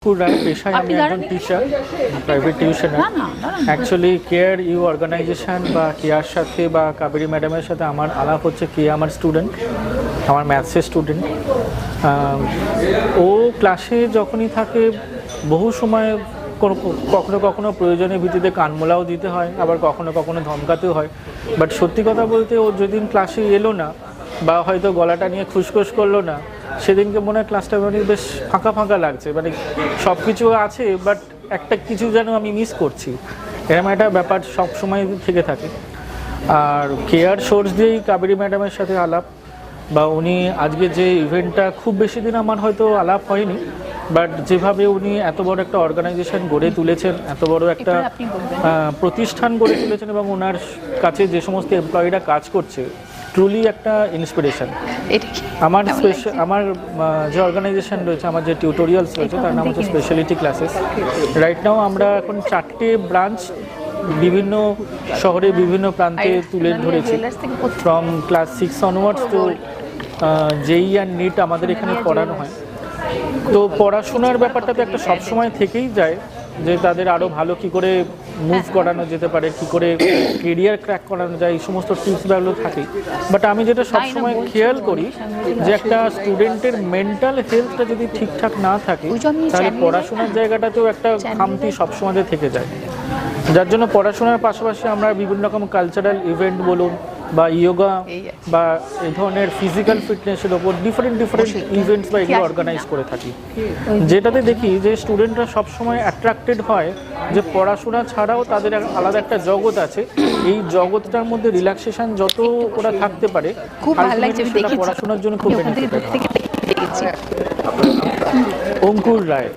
রায় পেশায় আমি একজন teacher, private tuitioner. Actually care you organization বা কেয়ার সাথে বা কাবেরী ম্যাডামের সাথে আমার আলাপ হচ্ছে। কে আমার স্টুডেন্ট, আমার ম্যাথসের স্টুডেন্ট। ও ক্লাসে যখনই থাকে বহু সময় কখনো কখনো প্রয়োজনের ভিত্তিতে কানমোলাও দিতে হয়, আবার কখনো কখনো ধমকাতেও হয়। বাট সত্যি কথা বলতে ও যেদিন ক্লাসে এলো না বা হয়তো গলাটা নিয়ে খুসখুস করলো না, সেদিনকে মনে হয় ক্লাসটা মানে বেশ ফাঁকা ফাঁকা লাগছে, মানে সব কিছু আছে বাট একটা কিছু যেন আমি মিস করছি, এরকম একটা ব্যাপার সব সময় থেকে থাকে। আর কেয়ার সোর্স দিয়েই কাবেরী ম্যাডামের সাথে আলাপ, বা উনি আজকে যে ইভেন্টটা, খুব বেশি দিন আমার হয়তো আলাপ হয়নি, বাট যেভাবে উনি এত বড় একটা অর্গানাইজেশন গড়ে তুলেছেন, এত বড় একটা প্রতিষ্ঠান গড়ে তুলেছেন, এবং ওনার কাছে যে সমস্ত এমপ্লয়িরা কাজ করছে, ট্রুলি একটা ইন্সপিরেশন। আমার যে অর্গানাইজেশন রয়েছে, আমার যে টিউটোরিয়ালস রয়েছে, তার নাম হচ্ছে স্পেশালিটি ক্লাসেস। রাইট নাও আমরা এখন 4টে ব্রাঞ্চ বিভিন্ন শহরে বিভিন্ন প্রান্তে তুলে ধরেছি। ফ্রম ক্লাস 6 অনওয়ার্ডস তো জেই অ্যান্ড নিট আমাদের এখানে পড়ানো হয়। তো পড়াশোনার ব্যাপারটা তো একটা সবসময় থেকেই যায়, যে তাদের আরও ভালো কী করে মুভ করানো যেতে পারে, কী করে কেরিয়ার ক্র্যাক করানো যায়, এই সমস্ত টিপসগুলো থাকে। বাট আমি যেটা সবসময় খেয়াল করি, যে একটা স্টুডেন্টের মেন্টাল হেলথটা যদি ঠিকঠাক না থাকে, তাহলে পড়াশোনার জায়গাটাতেও একটা খামতি সবসময় থেকে যায়। যার জন্য পড়াশোনার পাশাপাশি আমরা বিভিন্ন রকম কালচারাল ইভেন্ট বলুন বা ইয়োগা বা এই ধরনের ফিজিক্যাল ফিটনেসের ওপর ডিফারেন্ট ইভেন্টস বা এগুলো অর্গানাইজ করে থাকি, যেটাতে দেখি যে স্টুডেন্টরা সবসময় অ্যাট্রাক্টেড হয় যে পড়াশোনা ছাড়াও তাদের আলাদা একটা জগৎ আছে। এই জগৎটার মধ্যে রিল্যাক্সেশন যত ওরা থাকতে পারে, সেটা পড়াশোনার জন্য খুব বেনিফিট। অঙ্কুর রায়।